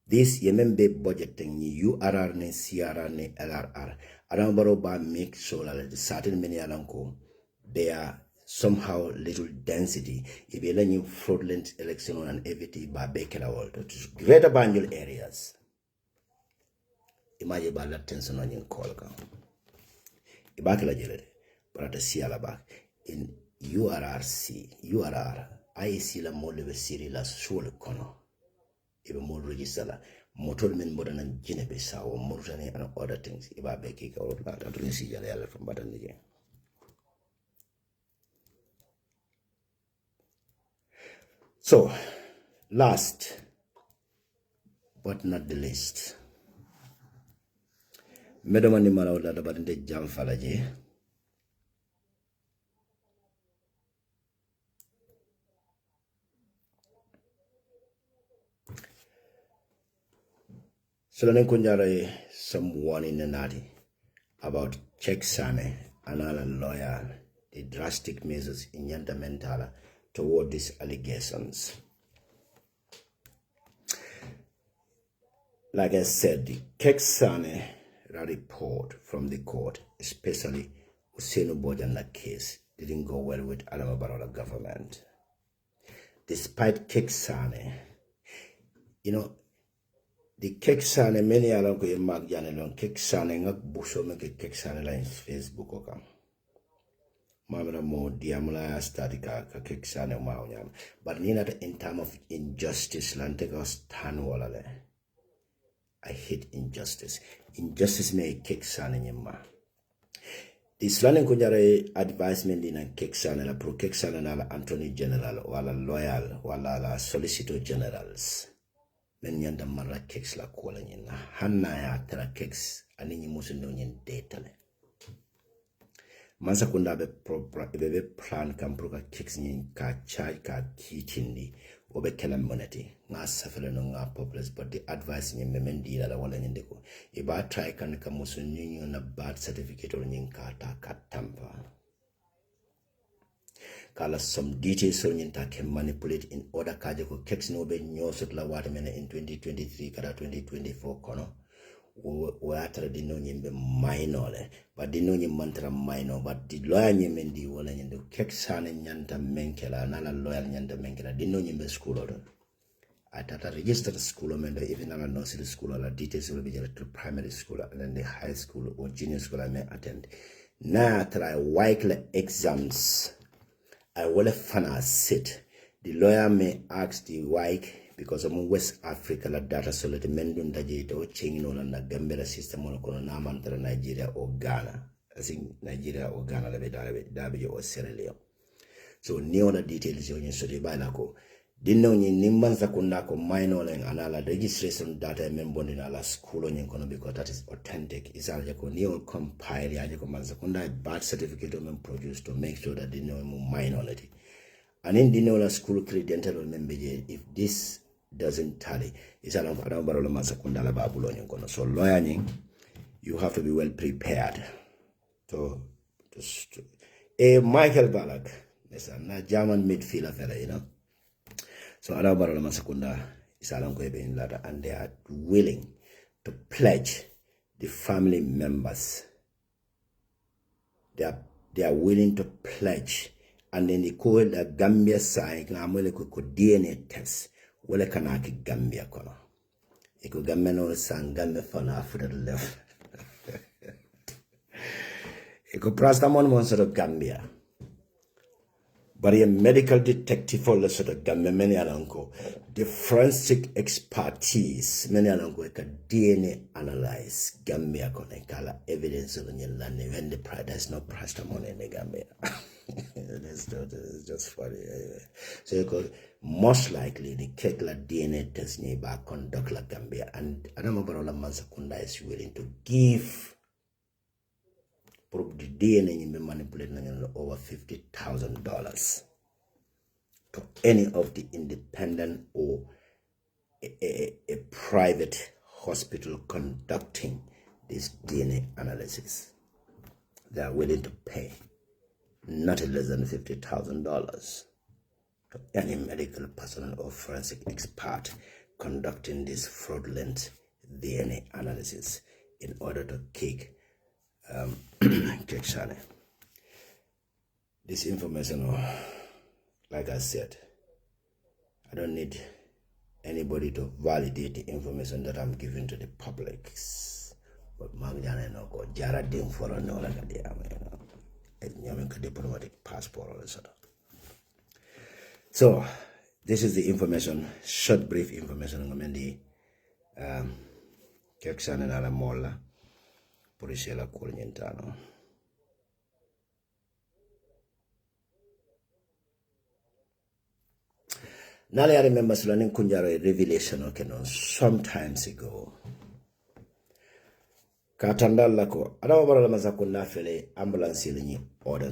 This Yemembe budgeting, URR, CRR, LRR, I don't know about make sure that the certain many alanko, they are somehow little density. If you're learning fraudulent election on an everything by Baker World to greater Banjul areas. Imagine about that tension on your call. Ibakala Jelly, but at the Siala in URR, I see la more of a serious shoal corner. Even more register, motormen more than Guinea-Bissau or Mauritania and other things. If I bake it out, I don't see Jalea from Button again. So, last but not the least, Medamani Maraola about the Jam Falaje. So, then Kunjare someone in the Nadi about Check Sane, another lawyer, the drastic measures in Yanta Mentala toward these allegations. Like I said, the Keksane report from the court, especially Usenu Bojana case, didn't go well with Adama Barrow government. Despite Keksane, you know, the Keksane, many along with Mark Janelon, Keksane, not Busho make Keksane line Facebook okam. Mamma mo diamla statica Keksane Maonyam. But Nina in time of injustice, Lantegos Tanwalale. I hate injustice. Injustice may kick san in your ma. The Islamic Kunjare advisement in a kick san and a pro kick san and Attorney General, while a loyal, while a Solicitor Generals. Many under Mara kicks la calling in Hanna Tera kicks and in Musin data. Mansakunda be plan can proka kicks in ka chai ka kitindi. obe kelam moneti nga safele no nga populous, but the advice ni memendi la wala nyinde ko iba try kan ka musun nyinyo na birth certificate or nyin ka ta katampa kala some details so nyin ta can manipulate in order kaje ko kex no be nyosot la wata mena in 2023 kada 2024 kono wata di no nyimbe minor le but di no nyim mantra minor but di lawyer nyimendi wala nyinde kex sana nyanta menkela nala lawyer nyanta menkela di no nyimbe school order at a registered school, even at a nursery school, or details will be to primary school, and then the high school or junior school I may attend. Now, after I weekly exams, I will find sit. The lawyer may ask the wike because I'm in West Africa, la data so let the men don't dajit or changing on the Gambia system on Konaman, Nigeria or Ghana. I think Nigeria or Ghana, W or Sierra Leone. So, new the details on your study by Nako. Dino ni nimbanza kundako minor and anala registration data member in ala school on kono because that is authentic. Is al jako neo compile yajako manza kunda birth certificate men produce to make sure that dino minority. And in dino la school credential member if this doesn't tally, is al barola manza kunda la babulon kono. So lawyer you have to be well prepared. To Michael Ballack, na German midfielder fella, you know. So Arabara Masakunda is in Lada, and they are willing to pledge the family members. They are willing to pledge, and then they call the Gambia side. Na mwele ko DNA test. Wale kanaki Gambia kono. Iko Gambia no sang Gambia fana afuda left. Iko prastamon monster Gambia. But a medical detective for the sort of Gambia, many alanko, the forensic expertise, many alanko, DNA analyze Gambia connecala evidence of the land when the pride there's no prostamon in the Gambia. It's just funny. So you could most likely the Kekla DNA test nearby conduct la Gambia, and Adamabarola Mansakunda is willing to give. The DNA you be manipulating over $50,000 to any of the independent or a private hospital conducting this DNA analysis. They are willing to pay not less than $50,000 to any medical personnel or forensic expert conducting this fraudulent DNA analysis in order to kick this information, like I said, I don't need anybody to validate the information that I'm giving to the public. But Magdana no go Jara dim for a no like a diplomatic passport or sort of. So this is the information, short brief information on the Keksan and Alamola. Polisela kulinyentano. Nale I remember learning kunjaro a revelation okay sometimes ago. Katandala ko adawabara mazakunda fele ambulance linyi order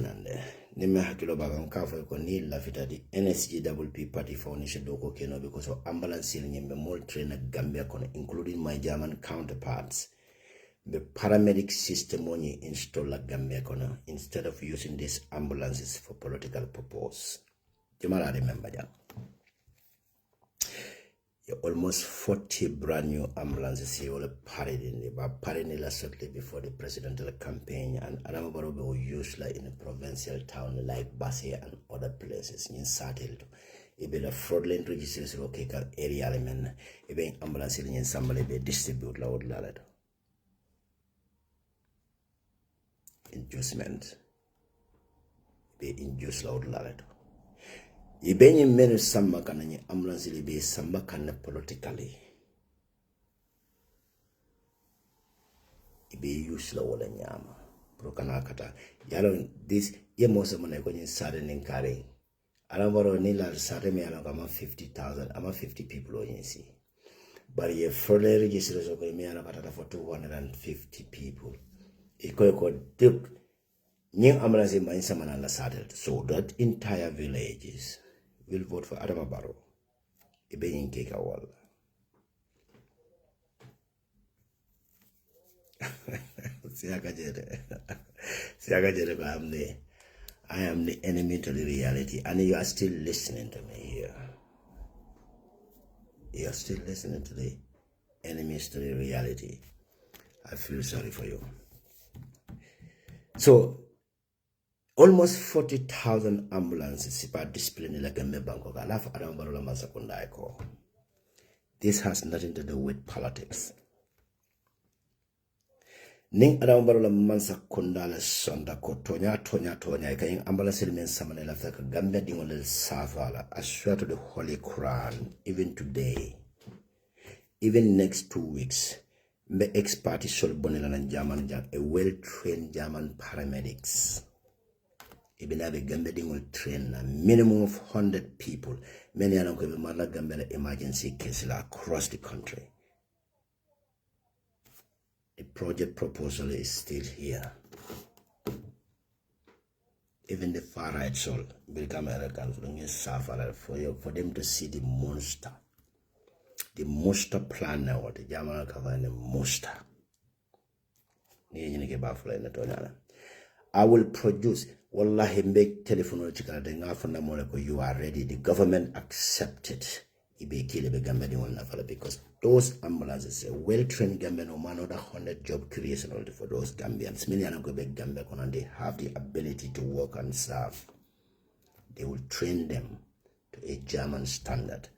nime hakilo bagam kafo ko ni lafita di NSGWP party foundation doko keno because of ambulance linyi be mol trainer Gambia kono including my German counterparts. The paramedic system when you install a Gambia corner instead of using these ambulances for political purpose. You might remember that. Almost 40 brand new ambulances here will parade in the shortly before the presidential campaign, and Adamabarobe will use like in a provincial town like Basse and other places in Satel. It be the fraudulent registration okay area element. It be ambulance in somebody be distribute loud lalad. Inducement be induced loud lalad. Ibenye menu samba kana nye ambulance be samba kana politically. Ibe use la wala nyama. Prokana kata. Yalo this ye mosa mwana kwenye sare ninkari. Alambaro nila sare me alanga ama 50,000 ama 50 people onyensi. But ye further registration kwa me alanga for 250 people. Iko dip nying ambulance ma insama na saddle. So that entire villages will vote for Adama Barrow. ibe in keka wall. I am the enemy to the reality, and you are still listening to me here. You are still listening to the enemies to the reality. I feel sorry for you. So, almost 40,000 ambulances are displaying like a Bangkok. This has nothing to do with politics. Ning Adam Barola Mansa Kundala Sonda Kotonya Kaying ambulance men summon left like a Gambia Dingol Savala. I swear to the Holy Quran, even today, even next 2 weeks, me ex-party Sol Bonilan and German, a well-trained German paramedics. Even have a Gambia Dingol train, a minimum of 100 people. Many are not going to Gambia emergency cases across the country. The project proposal is still here. Even the far right soul become Americans for them to see the monster plan now. The German cover the monster. I will produce. Wallahi make telephone you are ready. The government accepted. Because those ambulances, a well-trained Gambian, no man, another 100 job creation for those Gambians. Many are not going to be Gambia and they have the ability to work and serve. They will train them to a German standard.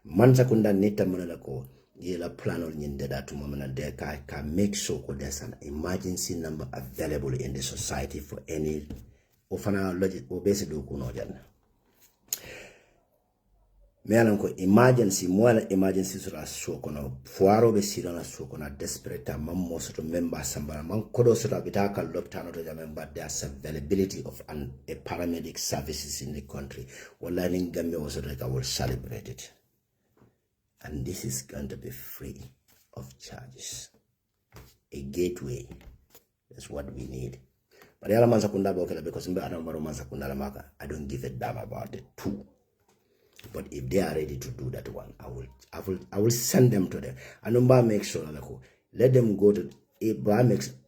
Mansakunda neta monelako yela plan on yindeda to moment there can make sure there's an emergency number available in the society for any ofana logic or basically kunojan. Mealanko emergency more emergencies are so kono fuaro be sirana so kono desperate mammo so member sambara man kodo so bitaka loptano to member there's availability of a paramedic services in the country. Well, in Gambia also like I will celebrate it. And this is going to be free of charges. A gateway. That's what we need. But the other because I don't give a damn about it too. But if they are ready to do that one, I will send them to them. And make sure let them go to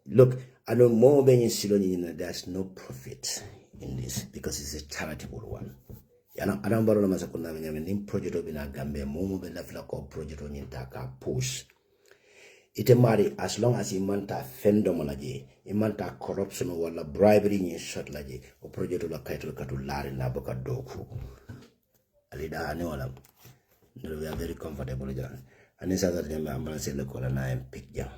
look, I don't more there's no profit in this because it's a charitable one. Adam Barola Masakuna project of Gambia, Momo Belaflaco project on Intaka push. It marry as long as imanta fendomology, imanta corruption or bribery in short laji, or project of la Kaito Katulari Naboka Doku. Alida Anola. We are very comfortable. And this other name I'm going to say the color and pick jam.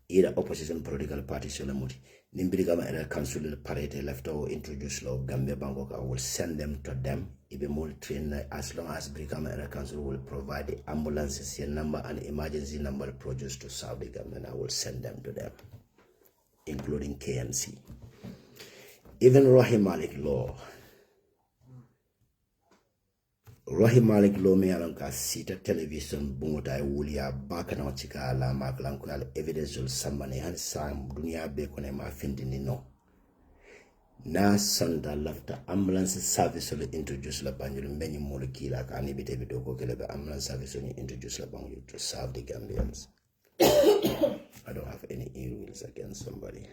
Either opposition political party Solamuti. Nimbirigama and council parade left or introduce law Gambia Bangkok. I will send them to them. If a more train as long as Brigama and council will provide the ambulances here number and emergency number produced to serve the government, I will send them to them, including KMC. Even Rahim Malik law. Rahim Malik law me alanka sita television bunguta wulia baka na wachika ala makalanku ala evidence ul sambane han sam dunia be kone ma findini no na sanda lafta ambulance service will introduce la banjul many molecule ka ni bite bido ko kele ambulance service will introduce la banjul to serve the Gambians. I don't have any ill wills against somebody.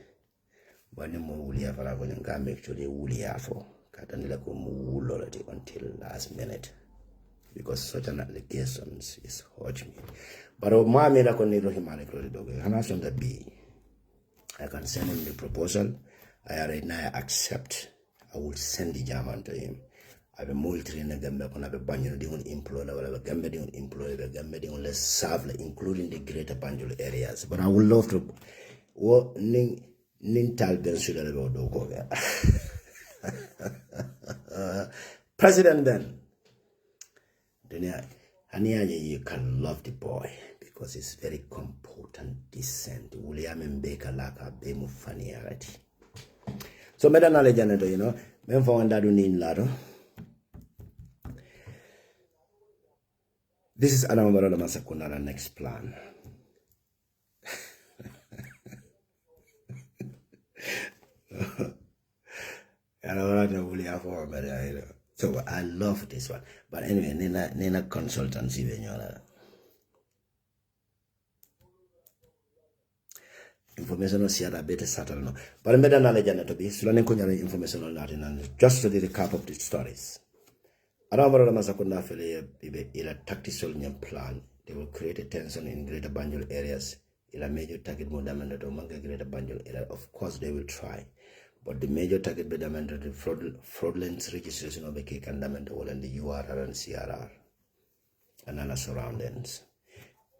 But no more wulia fara ko nga make sure they wulia for katanila ko mu wulolati until last minute. Because such an allegations is hurting me. But my miracle need Rahim Malik dog. I can send him the proposal. I already now accept. I will send the German to him. I have a multi in the Gambia, I have a Banjo employee, I have a Gambia employee, a Gambia less serve, including the greater Banjul areas. But I would love to what Nintal Ben should have dog. President Ben. You can love the boy because he's very competent, decent. William Mbeka laka be mufaniarity. So meda na lejaneto, you know, men for that in lado. This is Adam Barola Masakuna next plan. So I love this one. But anyway, nina consultancy venyola. Information on Sierra better settle no. But I'm better knowledge to be learning information on that and just to the recap of the stories. Around Masakunda a tactical plan. They will create a tension in greater Banjul areas. A major target modamanda to Manga greater Banjul area. Of course they will try. But the major target bedamanda the fraudulent registration of the cake and Damanda and the URR and CRR and other surroundings.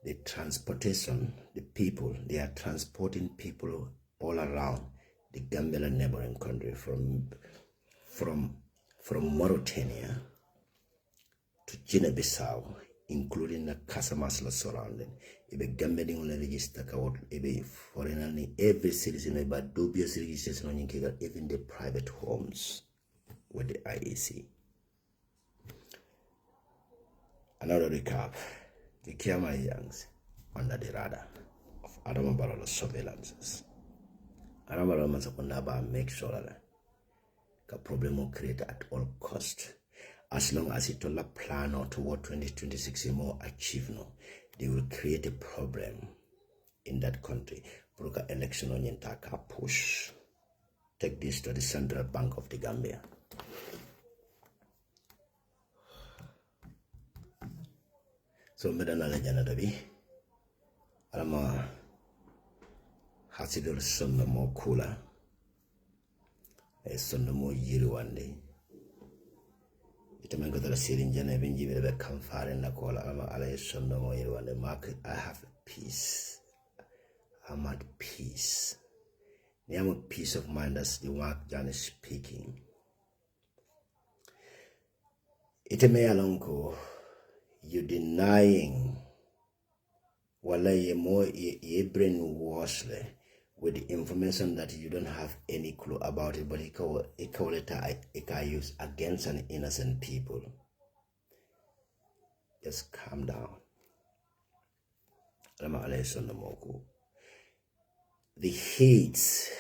The transportation, the people, they are transporting people all around the Gambia neighboring country from Mauritania to Guinea-Bissau, including the Casamasla surrounding. If a Gambian only register, if a foreigner, every citizen, about dubious registration on even the private homes with the IEC. Another recap. The Kiama Youngs under the radar of Adama Barolo surveillances. Adama Barolo Masakundaba make sure that the problem will create at all cost. As long as it will plan or toward 2026 more achieve no, they will create a problem in that country. Broker election on Yentaka push. Take this to the Central Bank of the Gambia. So medana la jana dabi alama hasidol sonno mo kula e sonno mo yiri wande itamen ko dala sirin jana be jibe be kam faare na ko alama ala e sonno mo yiri wande mark I have peace. I'm at peace. I am a peace of mind as the work John is speaking. Iteme alonko you denying wala ye brainwashed with the information that you don't have any clue about it, but it can use against an innocent people. Just calm down. The hate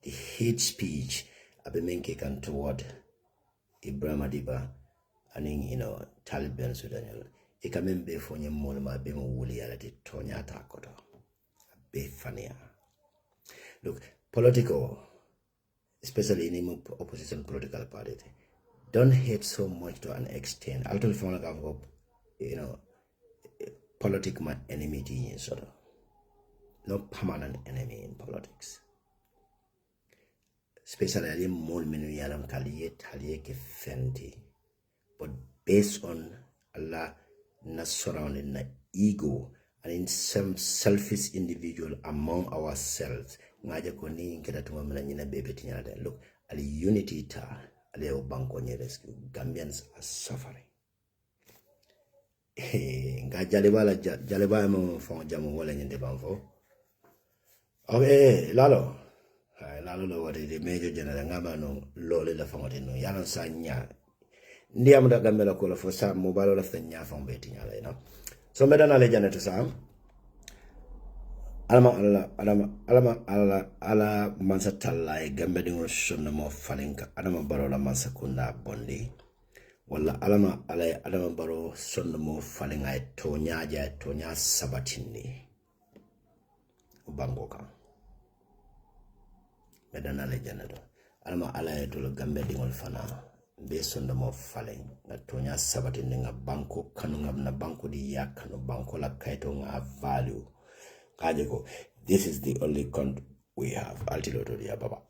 the hate speech I've been making toward Ibrahim Adiba and Taliban Sudan. It can be for your monoma be wuli at the Tonya Takoto. Be funnier. Look, political, especially in opposition political party, don't hate so much to an extent. I'll tell you, politics my enmity sort of. No permanent enemy in politics. Especially more menu yalam kaliye ke fenti. But based on Allah not surrounding the ego and in some selfish individual among ourselves. Ngaja koni inkeda tumamela nyina bebe tinyada. Look, ali unity ta ali obanko nye rescue. Gambians are suffering. Nga jalebala mo fong jamu wala nyende banfo. Okay, lalo. Lalo lo wadi the major general ngama no lole la fong no yalan sa nya. Ndiam da Gambia ko la fo sa mo balo la fanya fong beti nyala you know. So medana le janete sa ala mansa talla e Gambia dingol sonna mo falinka adama baro la mansa kunda bondi wala adama baro sonna mo falinga e tonya sabatindi bangoka medana le janete ala e to Gambia dingol fana based on the more falling na tonya sabati nga banko kanu na banko di yakano banko la kaito nga value kajeko. This is the only country we have. Altiloto dia baba.